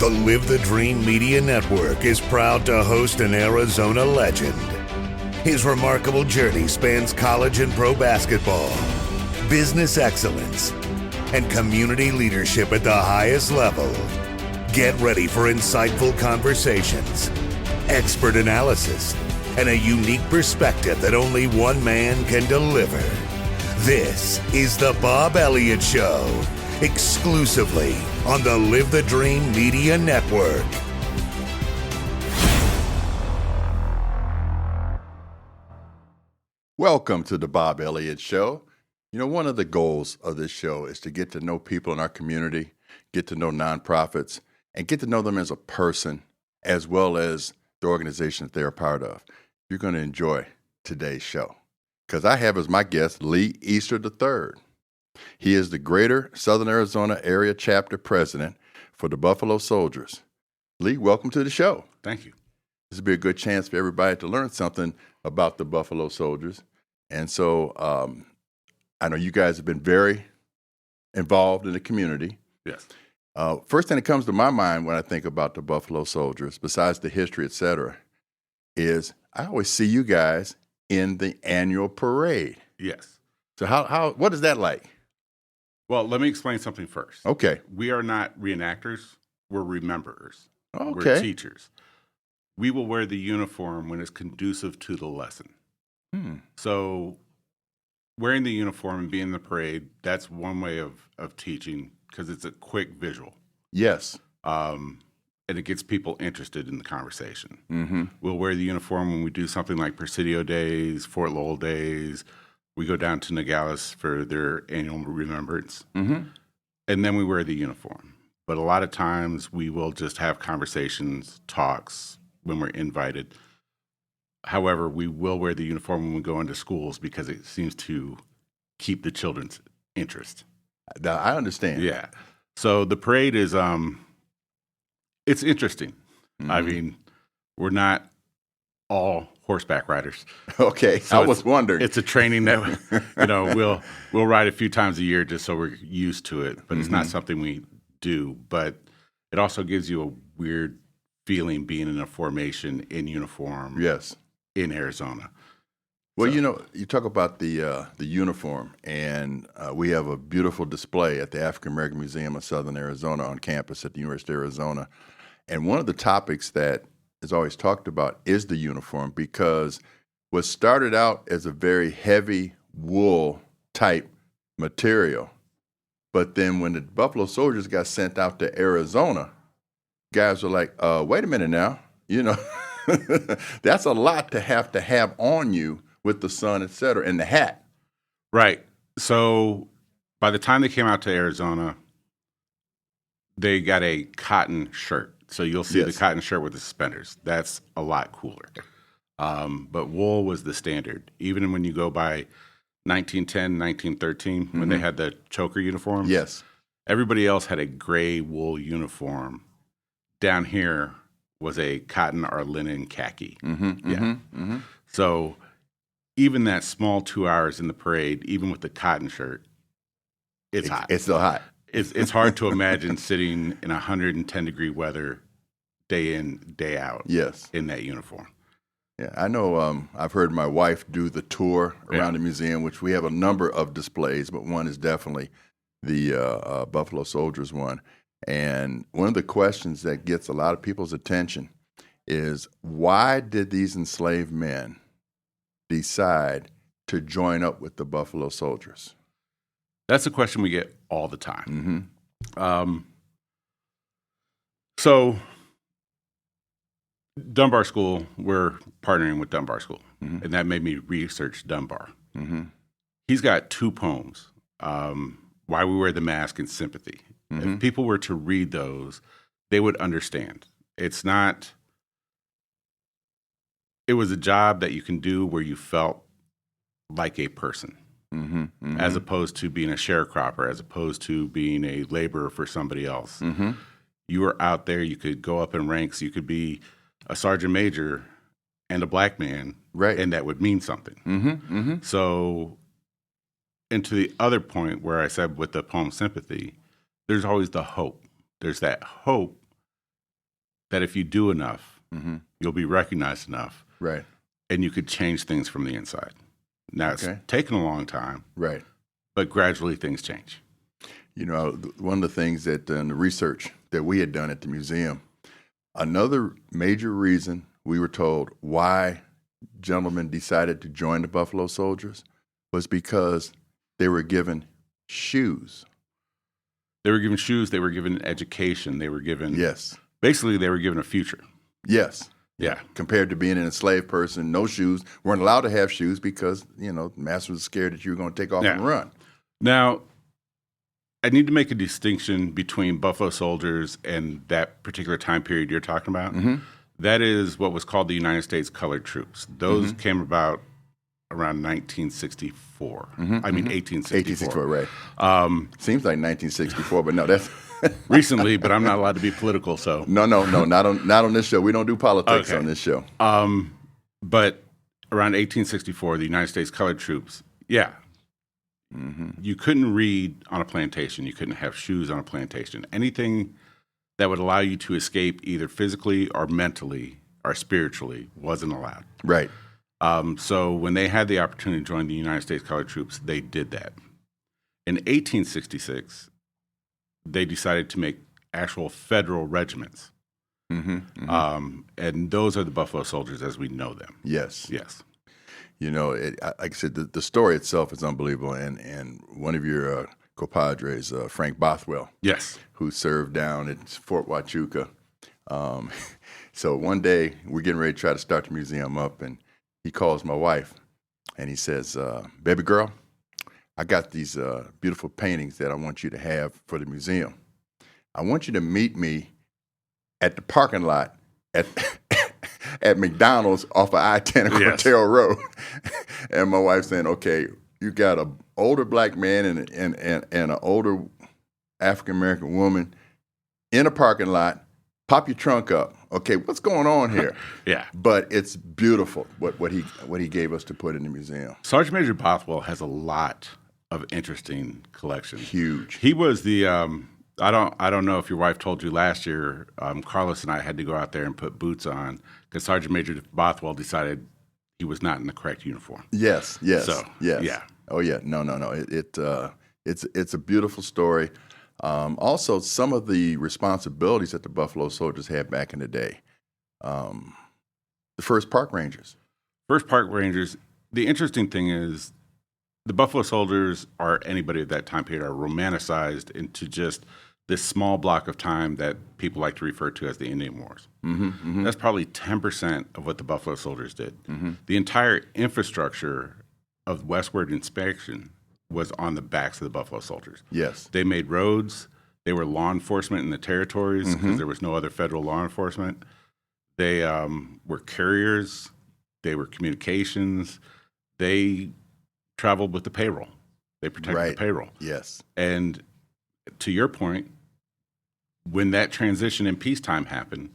The Live the Dream Media Network is proud to host an Arizona legend. His remarkable journey spans college and pro basketball, business excellence, and community leadership at the highest level. Get ready for insightful conversations, expert analysis, and a unique perspective that only one man can deliver. This is the Bob Elliott Show, exclusively on the Live the Dream Media Network. Welcome to the Bob Elliott Show. You know, one of the goals of this show is to get to know people in our community, get to know nonprofits, and get to know them as a person, as well as the organization that they're a part of. You're going to enjoy today's show because I have as my guest Lee Easter III. He is the Greater Southern Arizona Area Chapter President for the Buffalo Soldiers. Lee, welcome to the show. Thank you. This will be a good chance for everybody to learn something about the Buffalo Soldiers. And so I know you guys have been very involved in the community. Yes. First thing that comes to my mind when I think about the Buffalo Soldiers, besides the history, et cetera, is I always see you guys in the annual parade. Yes. So what is that like? Well, let me explain something first. Okay. We are not reenactors. We're rememberers. Okay. We're teachers. We will wear the uniform when it's conducive to the lesson. So wearing the uniform and being in the parade, that's one way of teaching because it's a quick visual. Yes. And it gets people interested in the conversation. Mm-hmm. We'll wear the uniform when we do something like Presidio Days, Fort Lowell Days. We go down to Nogales for their annual remembrance. Mm-hmm. And then we wear the uniform. But a lot of times we will just have conversations, talks when we're invited. However, we will wear the uniform when we go into schools because it seems to keep the children's interest. I understand. Yeah. So the parade is, it's interesting. Mm-hmm. I mean, we're not all horseback riders. Okay. So I was wondering. It's a training that, we'll ride a few times a year just so we're used to it, but it's not something we do. But it also gives you a weird feeling being in a formation in uniform. Yes. In Arizona. Well, you talk about the uniform, and we have a beautiful display at the African American Museum of Southern Arizona on campus at the University of Arizona. And one of the topics that is always talked about is the uniform because what started out as a very heavy wool type material, but then when the Buffalo Soldiers got sent out to Arizona, guys were like, wait a minute now, that's a lot to have on you with the sun, et cetera, and the hat. Right. So by the time they came out to Arizona, they got a cotton shirt. So you'll see the cotton shirt with the suspenders. That's a lot cooler. But wool was the standard. Even when you go by 1910, 1913, when they had the choker uniforms. Yes. Everybody else had a gray wool uniform. Down here was a cotton or linen khaki. Mm-hmm, yeah. Mm-hmm. So even that small 2 hours in the parade, even with the cotton shirt, it's hot. It's still hot. It's hard to imagine sitting in 110-degree weather day in, day out. Yes. In that uniform. Yeah, I know I've heard my wife do the tour around the museum, which we have a number of displays, but one is definitely the Buffalo Soldiers one. And one of the questions that gets a lot of people's attention is why did these enslaved men decide to join up with the Buffalo Soldiers? That's a question we get all the time. Mm-hmm. So Dunbar School, we're partnering with Dunbar School, and that made me research Dunbar. Mm-hmm. He's got two poems, Why We Wear the Mask and Sympathy. If people were to read those, they would understand. It was a job that you can do where you felt like a person, as opposed to being a sharecropper, as opposed to being a laborer for somebody else. You were out there, you could go up in ranks, you could be a sergeant major and a black man, right? And that would mean something. So, and to the other point where I said with the poem Sympathy, there's always the hope. There's that hope that if you do enough, you'll be recognized enough, Right. and you could change things from the inside. Now, it's taken a long time, Right. but gradually things change. You know, one of the things that in the research that we had done at the museum, another major reason we were told why gentlemen decided to join the Buffalo Soldiers was because they were given shoes. They were given shoes, they were given education, they were given, Yes. basically they were given a future. Yes. Yeah. Compared to being an enslaved person, no shoes, weren't allowed to have shoes because, you know, the master was scared that you were going to take off and run. Now, I need to make a distinction between Buffalo Soldiers and that particular time period you're talking about. That is what was called the United States Colored Troops. Those came about around 1964. I mean, 1864. 1864, right. Seems like 1964, but no, that's... Recently, but I'm not allowed to be political, so... No, not on this show. We don't do politics on this show. But around 1864, the United States Colored Troops, you couldn't read on a plantation. You couldn't have shoes on a plantation. Anything that would allow you to escape either physically or mentally or spiritually wasn't allowed. Right. So when they had the opportunity to join the United States Colored Troops, they did that. In 1866, they decided to make actual federal regiments. And those are the Buffalo Soldiers as we know them. Yes. Yes. You know, like I said, the story itself is unbelievable. And one of your compadres, Frank Bothwell, Yes. who served down at Fort Huachuca. So one day we're getting ready to try to start the museum up, and he calls my wife, and he says, "Baby girl, I got these beautiful paintings that I want you to have for the museum. I want you to meet me at the parking lot at at McDonald's off of I-10 and Cortez Road." And my wife saying, "Okay, you got an older black man and an older African-American woman in a parking lot. Pop your trunk up. Okay, what's going on here?" Yeah. But it's beautiful what he gave us to put in the museum. Sergeant Major Bothwell has a lot of interesting collections. Huge. He was the I don't know if your wife told you last year, Carlos and I had to go out there and put boots on because Sergeant Major Bothwell decided he was not in the correct uniform. Yes. So, yes. yeah. Oh yeah. No. It's a beautiful story. Also, some of the responsibilities that the Buffalo Soldiers had back in the day. The first park rangers. First park rangers. The interesting thing is the Buffalo Soldiers or anybody at that time period are romanticized into just this small block of time that people like to refer to as the Indian Wars. That's probably 10% of what the Buffalo Soldiers did. The entire infrastructure of westward inspection was on the backs of the Buffalo Soldiers. Yes. They made roads. They were law enforcement in the territories because there was no other federal law enforcement. They were carriers. They were communications. They traveled with the payroll. They protected the payroll. Yes. And to your point, when that transition in peacetime happened,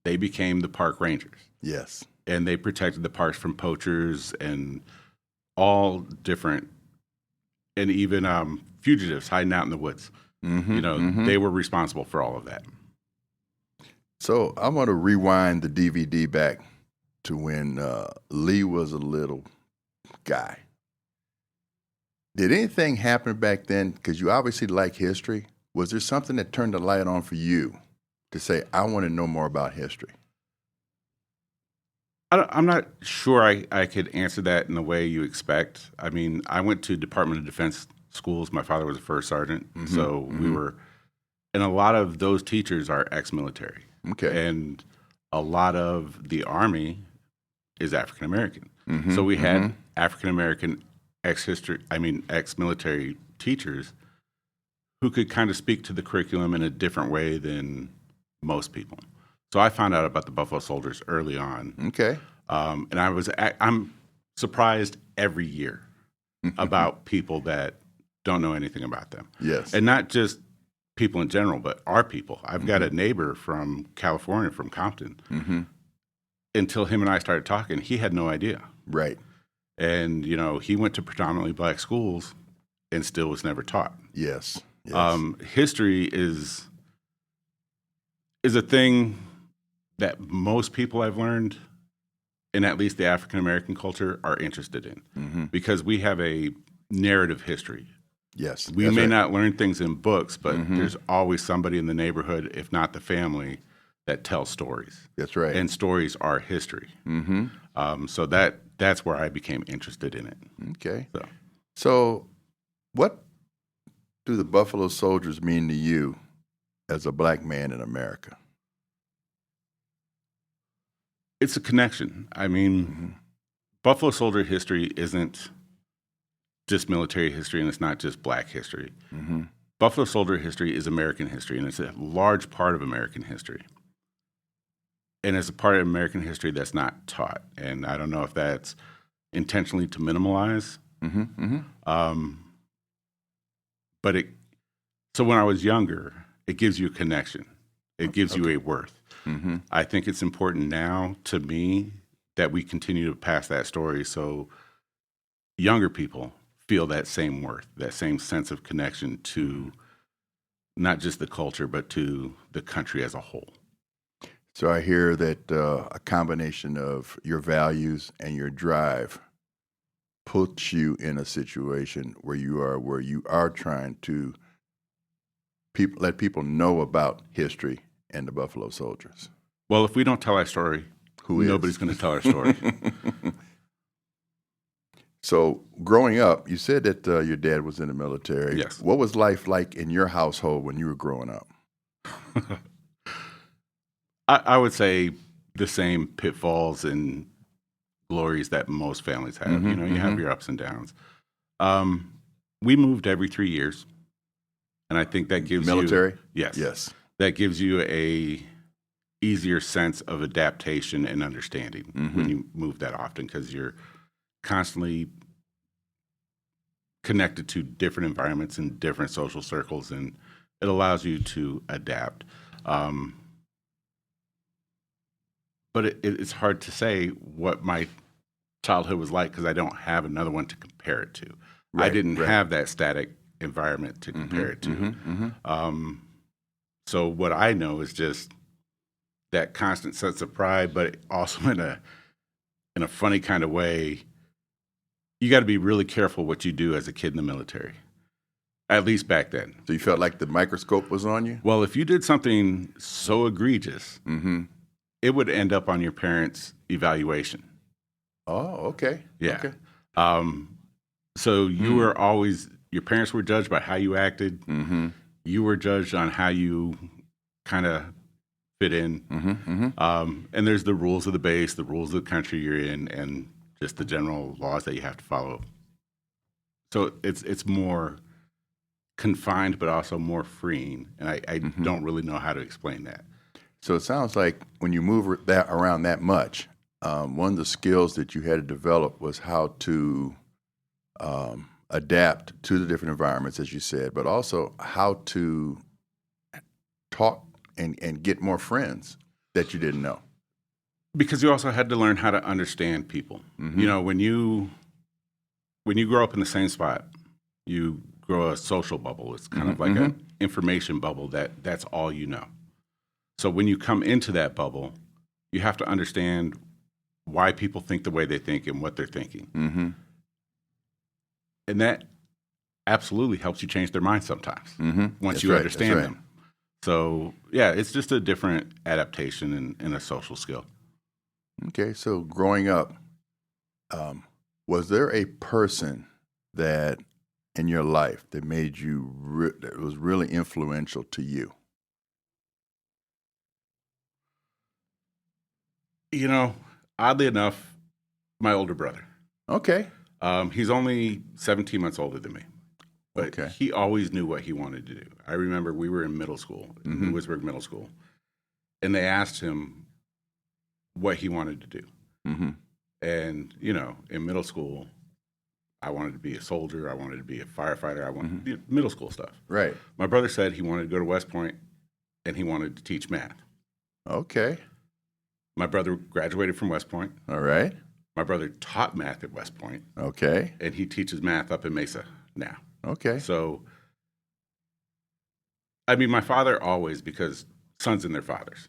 they became the park rangers. Yes. And they protected the parks from poachers and all different, and even fugitives hiding out in the woods. They were responsible for all of that. So I want to rewind the DVD back to when Lee was a little guy. Did anything happen back then? Because you obviously like history. Was there something that turned the light on for you to say, I want to know more about history? I'm not sure I could answer that in the way you expect. I mean, I went to Department of Defense schools. My father was a first sergeant. So we were, and a lot of those teachers are ex-military. Okay. And a lot of the Army is African-American. So we had African-American ex-military teachers who could kind of speak to the curriculum in a different way than most people. So I found out about the Buffalo Soldiers early on. Okay. And I'm surprised every year about people that don't know anything about them. Yes. And not just people in general, but our people. I've got a neighbor from California, from Compton. Until him and I started talking, he had no idea. Right. And, he went to predominantly black schools and still was never taught. Yes. History is a thing that most people I've learned, in at least the African American culture, are interested in, because we have a narrative history. Yes, We may not learn things in books, but there's always somebody in the neighborhood, if not the family, that tells stories. That's right. And stories are history. So that's where I became interested in it. Okay. So what do the Buffalo Soldiers mean to you as a black man in America? It's a connection. I mean, Buffalo Soldier history isn't just military history, and it's not just black history. Buffalo Soldier history is American history, and it's a large part of American history. And it's a part of American history that's not taught. And I don't know if that's intentionally to minimalize. But so when I was younger, it gives you a connection. It gives you a worth. I think it's important now to me that we continue to pass that story so younger people feel that same worth, that same sense of connection to not just the culture, but to the country as a whole. So I hear that a combination of your values and your drive puts you in a situation where you are trying to let people know about history and the Buffalo Soldiers. Well, if we don't tell our story, nobody's going to tell our story. So growing up, you said that your dad was in the military. Yes. What was life like in your household when you were growing up? I would say the same pitfalls and glories that most families have. You have your ups and downs. We moved every 3 years, and I think that gives military? Yes. That gives you a easier sense of adaptation and understanding when you move that often, because you're constantly connected to different environments and different social circles, and it allows you to adapt. But it's hard to say what my childhood was like because I don't have another one to compare it to. I didn't have that static environment to compare it to. So what I know is just that constant sense of pride, but also in a funny kind of way. You got to be really careful what you do as a kid in the military, at least back then. So you felt like the microscope was on you? Well, if you did something so egregious, it would end up on your parents' evaluation. Oh, okay. Yeah. Okay. So you were always, your parents were judged by how you acted. You were judged on how you kind of fit in. And there's the rules of the base, the rules of the country you're in, and just the general laws that you have to follow. So it's more confined, but also more freeing. And I don't really know how to explain that. So it sounds like when you move around that much, one of the skills that you had to develop was how to adapt to the different environments, as you said, but also how to talk and get more friends that you didn't know. Because you also had to learn how to understand people. You know, when you grow up in the same spot, you grow a social bubble. It's kind of like an information bubble that's all you know. So when you come into that bubble, you have to understand why people think the way they think and what they're thinking. And that absolutely helps you change their mind sometimes once you understand them. So, yeah, it's just a different adaptation and a social skill. Okay, so growing up, was there a person that in your life that made you that was really influential to you? You know, oddly enough, my older brother. Okay. He's only 17 months older than me, but he always knew what he wanted to do. I remember we were in middle school, in Lewisburg Middle School, and they asked him what he wanted to do. And, you know, in middle school, I wanted to be a soldier. I wanted to be a firefighter. I wanted middle school stuff. Right. My brother said he wanted to go to West Point, and he wanted to teach math. Okay. My brother graduated from West Point. All right. My brother taught math at West Point. Okay. And he teaches math up in Mesa now. Okay. So, I mean, my father always, because sons and their fathers.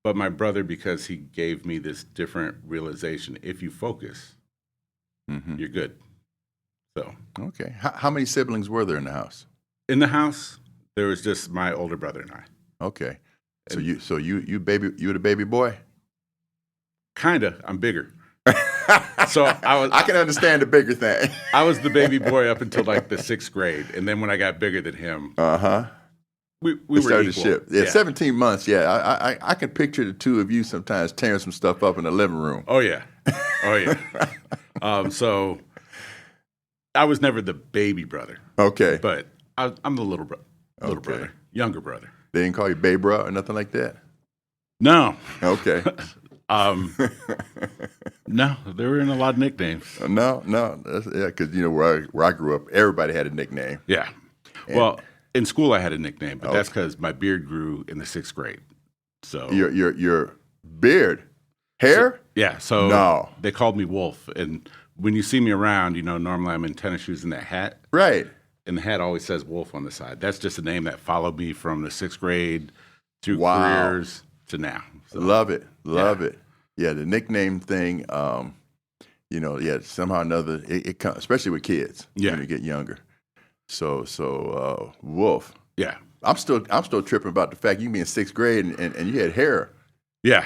But my brother, because he gave me this different realization, if you focus, you're good. So Okay. How many siblings were there in the house? in the house, there was just my older brother and I. Okay. So you the baby boy? Kinda. I'm bigger. So I can understand the bigger thing. I was the baby boy up until like the 6th grade, and then when I got bigger than him, we were started equal. to shift. Yeah, 17 months. Yeah, I can picture the two of you sometimes tearing some stuff up in the living room. Oh yeah. So I was never the baby brother. Okay. But I'm the little brother, younger brother. They didn't call you baby bro or nothing like that? No. Okay. No, there were a lot of nicknames. No. Because where I grew up, everybody had a nickname. Yeah. Well, in school I had a nickname, but that's because my beard grew in the 6th grade. So your beard, hair? So no. They called me Wolf, and when you see me around, normally I'm in tennis shoes and that hat. Right. And the hat always says Wolf on the side. That's just a name that followed me from the 6th grade through Wow. careers to now. So, Love it. Yeah, the nickname thing, somehow or another, it comes, especially with kids when you get younger. So Wolf. Yeah. I'm still tripping about the fact you can be in 6th grade and you had hair. Yeah.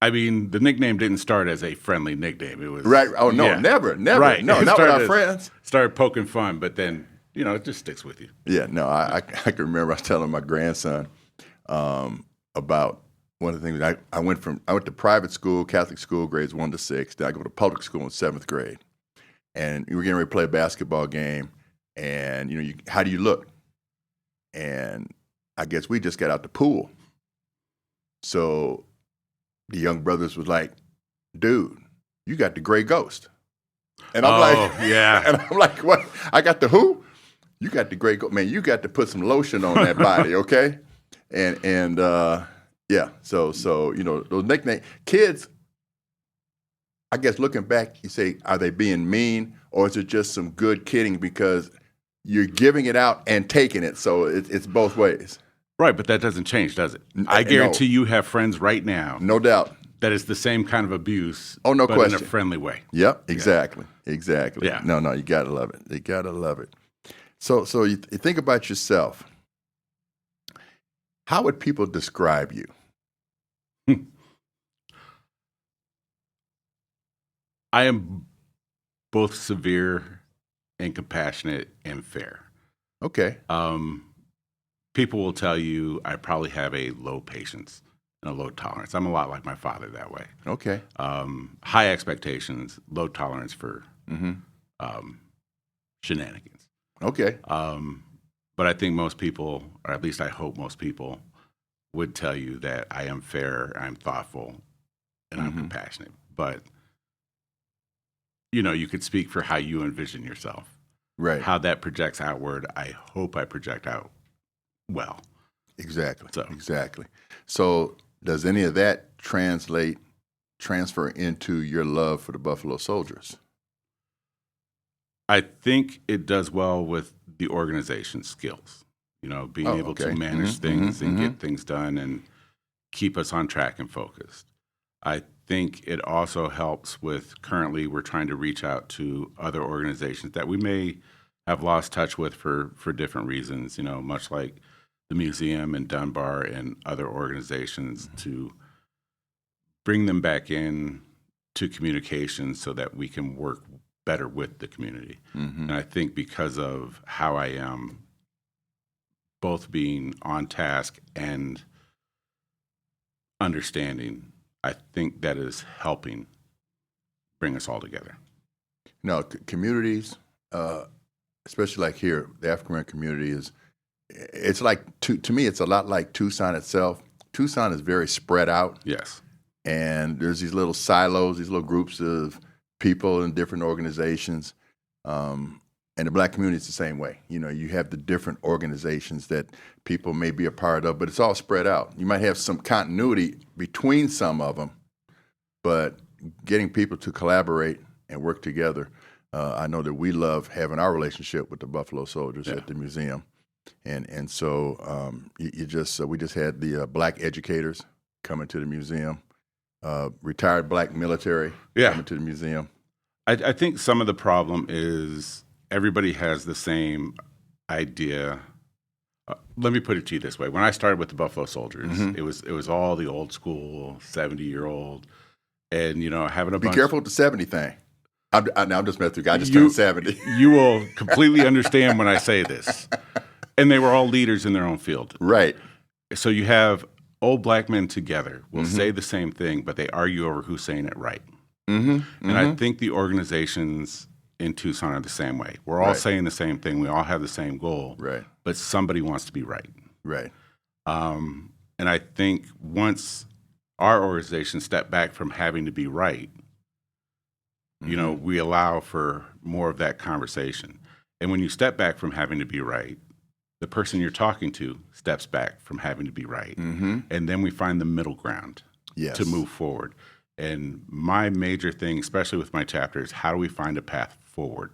I mean, the nickname didn't start as a friendly nickname. It was right. Oh no, never. Right. No, not with our friends. Started poking fun, but then it just sticks with you. Yeah. No, I can remember I was telling my grandson about one of the things. I went to private school, Catholic school, grades 1 to 6. Then I go to public school in 7th grade, and we were getting ready to play a basketball game. And how do you look? And I guess we just got out the pool, so the young brothers was like, "Dude, you got the gray ghost." And I'm yeah. And I'm like, "What? I got the who? You got the gray ghost, man. You got to put some lotion on that body, okay?" And so those nicknames, kids. I guess looking back, you say, are they being mean, or is it just some good kidding because you're giving it out and taking it? So it's both ways. Right, but that doesn't change, does it? I guarantee you have friends right now. No doubt. That is the same kind of abuse. Oh, no but question. in a friendly way. Yep, exactly. Yeah. No, you gotta love it. You gotta love it. So you think about yourself. How would people describe you? I am both severe and compassionate and fair. Okay. People will tell you I probably have a low patience and a low tolerance. I'm a lot like my father that way. Okay. High expectations, low tolerance for shenanigans. Okay. But I think most people, or at least I hope most people, would tell you that I am fair, I'm thoughtful, and I'm compassionate. But you could speak for how you envision yourself. Right. How that projects outward, I hope I project out well. Exactly. Exactly. So does any of that transfer into your love for the Buffalo Soldiers? I think it does well with the organization skills. Being able to manage things and get things done and keep us on track and focused. I think it also helps with, currently we're trying to reach out to other organizations that we may have lost touch with for different reasons, much like the museum and Dunbar and other organizations, to bring them back in to communication so that we can work better with the community. And I think because of how I am, both being on task and understanding, I think that is helping bring us all together. No, communities, especially like here, the African American community it's like, to me, it's a lot like Tucson itself. Tucson is very spread out. Yes. And there's these little silos, these little groups of people in different organizations. And the black community is the same way. You have the different organizations that people may be a part of, but it's all spread out. You might have some continuity between some of them, but getting people to collaborate and work together. I know that we love having our relationship with the Buffalo Soldiers at the museum. And so we just had the Black Educators coming to the museum. Retired black military coming to the museum. I think some of the problem is everybody has the same idea. Let me put it to you this way: when I started with the Buffalo Soldiers, it was all the old school 70-year-old, and having a Be bunch. careful with the 70 thing. I'm just messing with you. I just turned 70. You will completely understand when I say this. And they were all leaders in their own field. Right. So you have old black men together will say the same thing, but they argue over who's saying it right. And I think the organizations in Tucson are the same way. We're all saying the same thing. We all have the same goal. Right. But somebody wants to be right. Right. And I think once our organization stepped back from having to be right, we allow for more of that conversation. And when you step back from having to be right, the person you're talking to steps back from having to be right. And then we find the middle ground to move forward. And my major thing, especially with my chapter, is how do we find a path forward?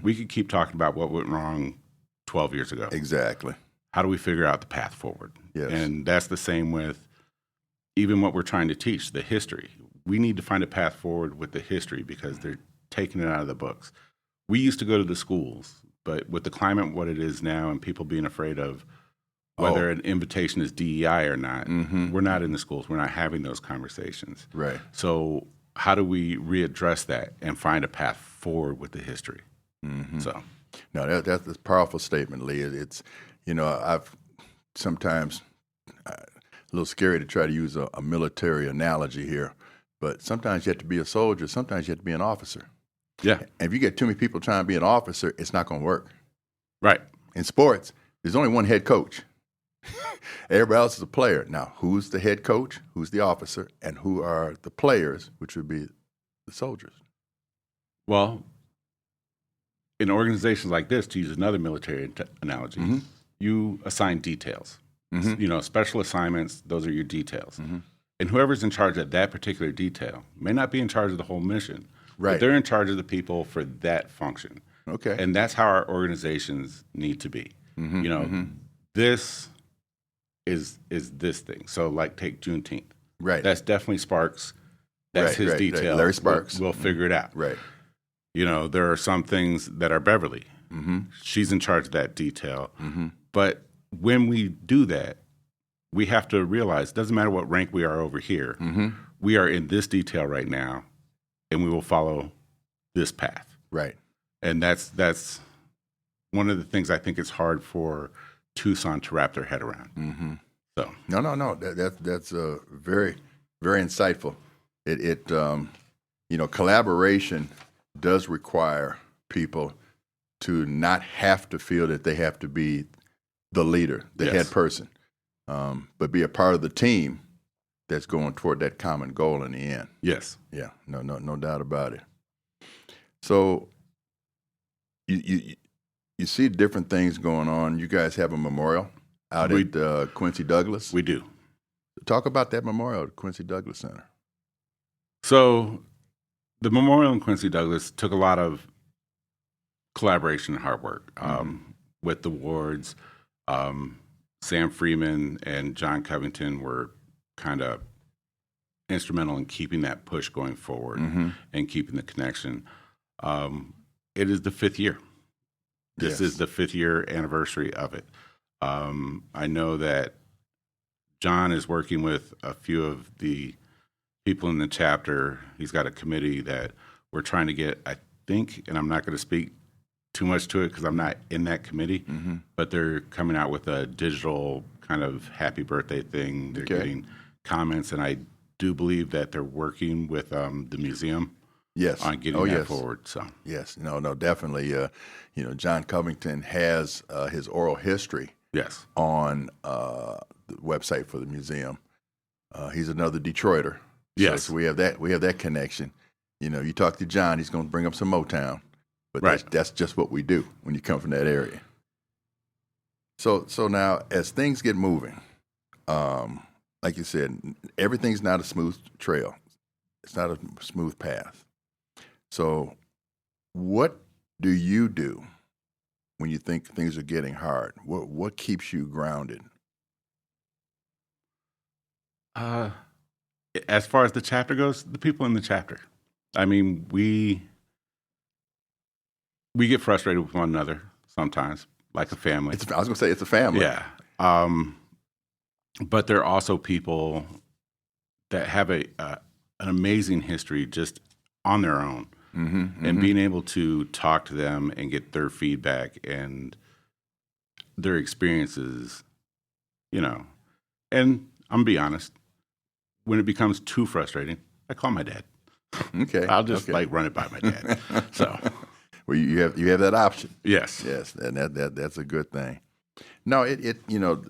We could keep talking about what went wrong 12 years ago. Exactly. How do we figure out the path forward? Yes. And that's the same with even what we're trying to teach, the history. We need to find a path forward with the history because they're taking it out of the books. We used to go to the schools, but with the climate what it is now and people being afraid of whether an invitation is DEI or not, we're not in the schools. We're not having those conversations. Right. So how do we readdress that and find a path forward with the history? So, no, that's a powerful statement, Lee. It's, I've sometimes a little scary to try to use a military analogy here, but sometimes you have to be a soldier. Sometimes you have to be an officer. Yeah. And if you get too many people trying to be an officer, it's not going to work. Right. In sports, there's only one head coach. Everybody else is a player. Now, who's the head coach? Who's the officer? And who are the players, which would be the soldiers? Well, in organizations like this, to use another military analogy, you assign details. Special assignments, those are your details. And whoever's in charge of that particular detail may not be in charge of the whole mission. Right. But they're in charge of the people for that function. Okay. And that's how our organizations need to be. This is this thing. So like take Juneteenth. Right. That's definitely Sparks. That's his detail. Larry Sparks. We'll figure it out. Right. There are some things that are Beverly. She's in charge of that detail. But when we do that, we have to realize it doesn't matter what rank we are over here. We are in this detail right now, and we will follow this path. Right. And that's one of the things I think it's hard for Tucson to wrap their head around. So no, that's very, very insightful. It collaboration does require people to not have to feel that they have to be the leader, the head person, but be a part of the team that's going toward that common goal in the end. Yes. Yeah. No doubt about it. So you see different things going on. You guys have a memorial out at Quincy Douglas. We do. Talk about that memorial at Quincy Douglas Center. So the memorial in Quincy Douglas took a lot of collaboration and hard work with the wards. Sam Freeman and John Covington were kind of instrumental in keeping that push going forward and keeping the connection. It is the 5th year. This is the 5th year anniversary of it. I know that John is working with a few of the people in the chapter. He's got a committee that we're trying to get, I think, and I'm not going to speak too much to it because I'm not in that committee, but they're coming out with a digital kind of happy birthday thing. They're getting comments, and I do believe that they're working with the museum on getting that forward. So yes, no, definitely. John Covington has his oral history on the website for the museum. He's another Detroiter. So we have that connection. You talk to John, he's going to bring up some Motown. But that's just what we do when you come from that area. So now, as things get moving, like you said, everything's not a smooth trail. It's not a smooth path. So what do you do when you think things are getting hard? What keeps you grounded? as far as the chapter goes, the people in the chapter. I mean, we get frustrated with one another sometimes, like a family. I was going to say it's a family. Yeah. But there are also people that have an amazing history just on their own. And being able to talk to them and get their feedback and their experiences, you know. And I'm going to be honest, when it becomes too frustrating, I call my dad. Okay. I'll just like run it by my dad. So, well, you have that option. Yes. And that's a good thing. No, it you know,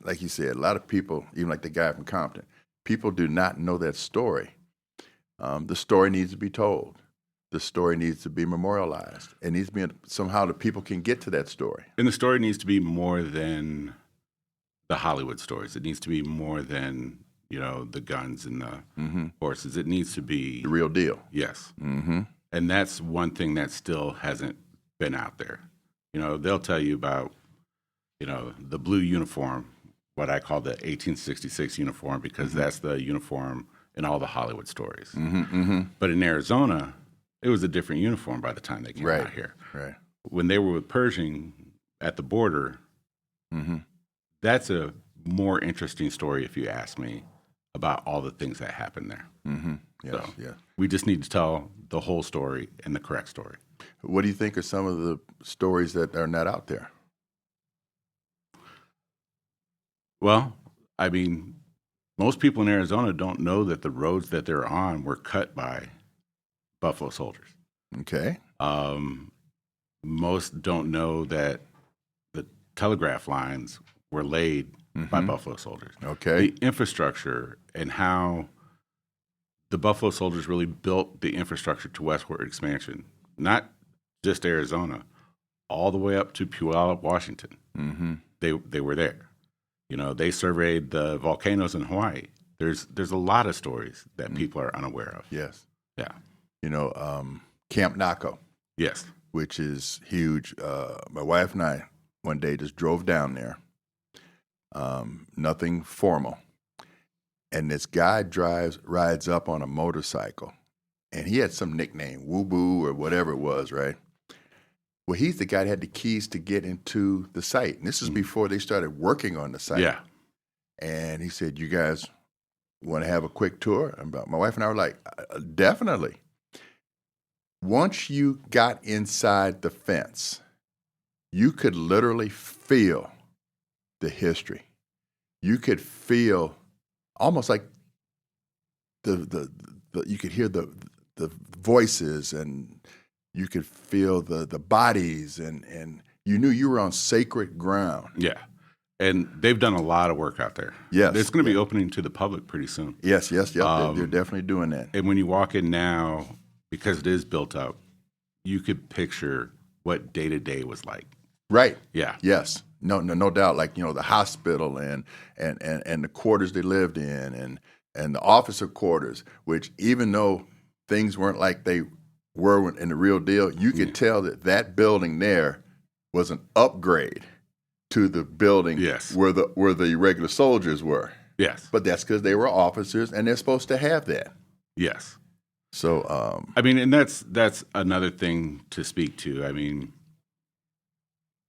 like you said, a lot of people, even like the guy from Compton, people do not know that story. The story needs to be told. The story needs to be memorialized. It needs to be somehow the people can get to that story. And the story needs to be more than the Hollywood stories. It needs to be more than, you know, the guns and the horses. It needs to be The real deal. Yes. And that's one thing that still hasn't been out there. You know, they'll tell you about, you know, the blue uniform, what I call the 1866 uniform, because that's the uniform in all the Hollywood stories. But in Arizona, it was a different uniform by the time they came out here. Right. When they were with Pershing at the border, that's a more interesting story, if you ask me, about all the things that happened there. Yes, So yes. we just need to tell the whole story and the correct story. What do you think are some of the stories that are not out there? Well, I mean, most people in Arizona don't know that the roads that they're on were cut by Buffalo soldiers. Okay. Most don't know that the telegraph lines were laid by Buffalo soldiers. Okay. The infrastructure and how the Buffalo soldiers really built the infrastructure to westward expansion, not just Arizona, all the way up to Puyallup, Washington. They were there. You know, they surveyed the volcanoes in Hawaii. There's a lot of stories that people are unaware of. Yes. Yeah. You know, Camp Naco, Yes. which is huge. My wife and I one day just drove down there. Nothing formal. And this guy rides up on a motorcycle, and he had some nickname, Woo Boo or whatever it was, right? Well, he's the guy that had the keys to get into the site. And this is before they started working on the site. Yeah. And he said, "You guys want to have a quick tour?" And my wife and I were like, "Definitely." Once you got inside the fence, you could literally feel the history. You could feel almost like the you could hear the voices, and you could feel the bodies, and you knew you were on sacred ground. Yeah. And they've done a lot of work out there. Yes. It's going to be opening to the public pretty soon. Yes, yep. They're definitely doing that. And when you walk in now, because it is built up, you could picture what day-to-day was like. Right. Yeah. Yes. No doubt. Like, you know, the hospital and the quarters they lived in, and the officer quarters, which even though things weren't like they were in the real deal, you could tell that building there was an upgrade to the building where the regular soldiers were. Yes. But that's because they were officers, and they're supposed to have that. Yes. So, I mean, and that's another thing to speak to. I mean,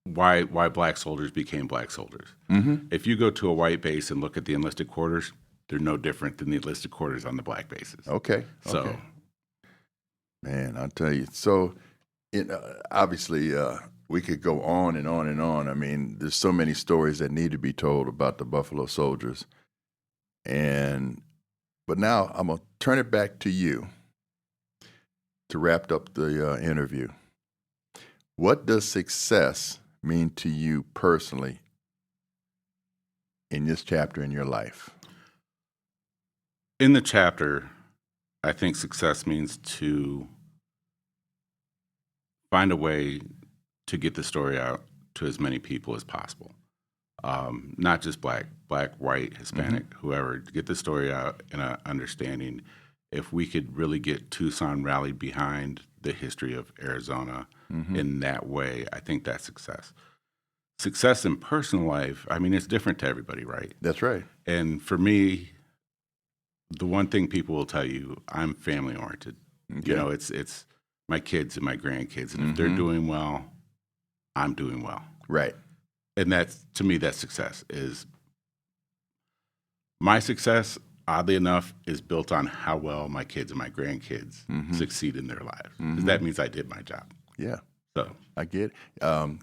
why black soldiers became black soldiers. If you go to a white base and look at the enlisted quarters, they're no different than the enlisted quarters on the black bases. Okay. So, man, I'll tell you. So, obviously, we could go on and on and on. I mean, there's so many stories that need to be told about the Buffalo Soldiers. But now I'm going to turn it back to you to wrap up the interview. What does success mean to you personally in this chapter in your life? in the chapter, I think success means to find a way to get the story out to as many people as possible. Not just black, white, Hispanic, whoever, to get the story out in an understanding. If we could really get Tucson rallied behind the history of Arizona in that way, I think that's success. Success in personal life, I mean, it's different to everybody, right? That's right. And for me, the one thing people will tell you, I'm family oriented. Okay. You know, it's my kids and my grandkids, and if they're doing well, I'm doing well. Right. And that's, to me, that's success. Is my success, oddly enough, is built on how well my kids and my grandkids succeed in their lives. 'Cause that means I did my job. Yeah. So I get it.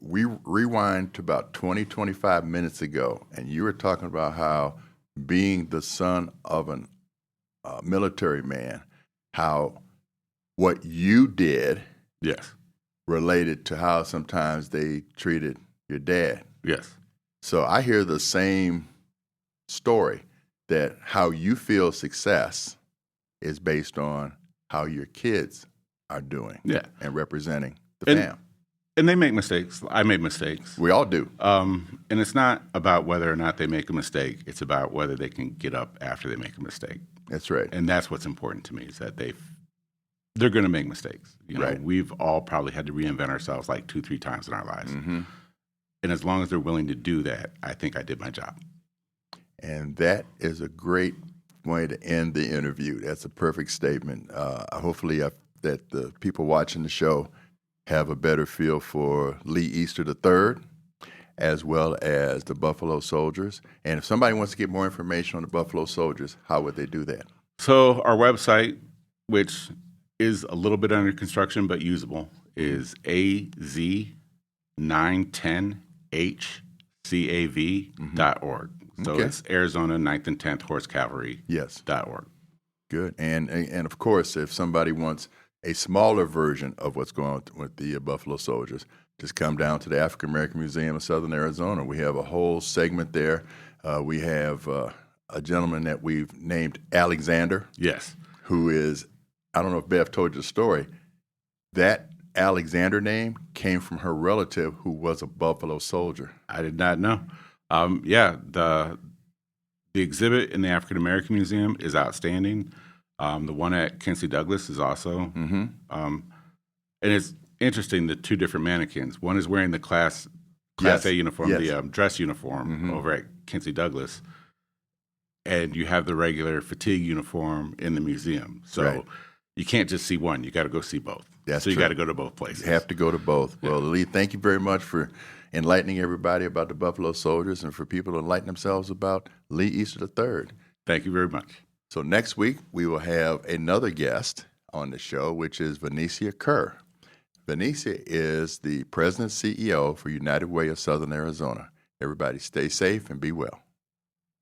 We rewind to about 20, 25 minutes ago, and you were talking about how being the son of a military man, how what you did yes, related to how sometimes they treated your dad. yes, So I hear the same story, that how you feel success is based on how your kids are doing yeah. and representing the And- fam. And they make mistakes. I made mistakes. We all do. And it's not about whether or not they make a mistake. It's about whether they can get up after they make a mistake. That's right. And that's what's important to me, is that they're going to make mistakes. You know, Right. we've all probably had to reinvent ourselves like 2-3 times in our lives. And as long as they're willing to do that, I think I did my job. And that is a great way to end the interview. That's a perfect statement. Hopefully that the people watching the show have a better feel for Lee Easter III, as well as the Buffalo Soldiers. And if somebody wants to get more information on the Buffalo Soldiers, how would they do that? So our website, which is a little bit under construction but usable, is az910hcav.org. So Okay. it's Arizona 9th and 10th Horse Cavalry.org. Yes. Good. And of course, if somebody wants a smaller version of what's going on with the Buffalo Soldiers, just come down to the African American Museum of Southern Arizona. We have a whole segment there. We have a gentleman that we've named Alexander, Yes. who is, I don't know if Bev told you the story, that Alexander name came from her relative who was a Buffalo Soldier. I did not know. Yeah, the exhibit in the African American Museum is outstanding. The one at Quincy Douglas is also, and it's interesting, the two different mannequins. One is wearing the Class Yes, A uniform, yes. the dress uniform over at Quincy Douglas, and you have the regular fatigue uniform in the museum. So Right. you can't just see one; you got to go see both. That's so you true. got to go to both places. You have to go to both. Well, Lee, thank you very much for enlightening everybody about the Buffalo Soldiers, and for people to enlighten themselves about Lee Easter III. Thank you very much. So next week, we will have another guest on the show, which is Venetia Kerr. Venetia is the president CEO for United Way of Southern Arizona. Everybody stay safe and be well.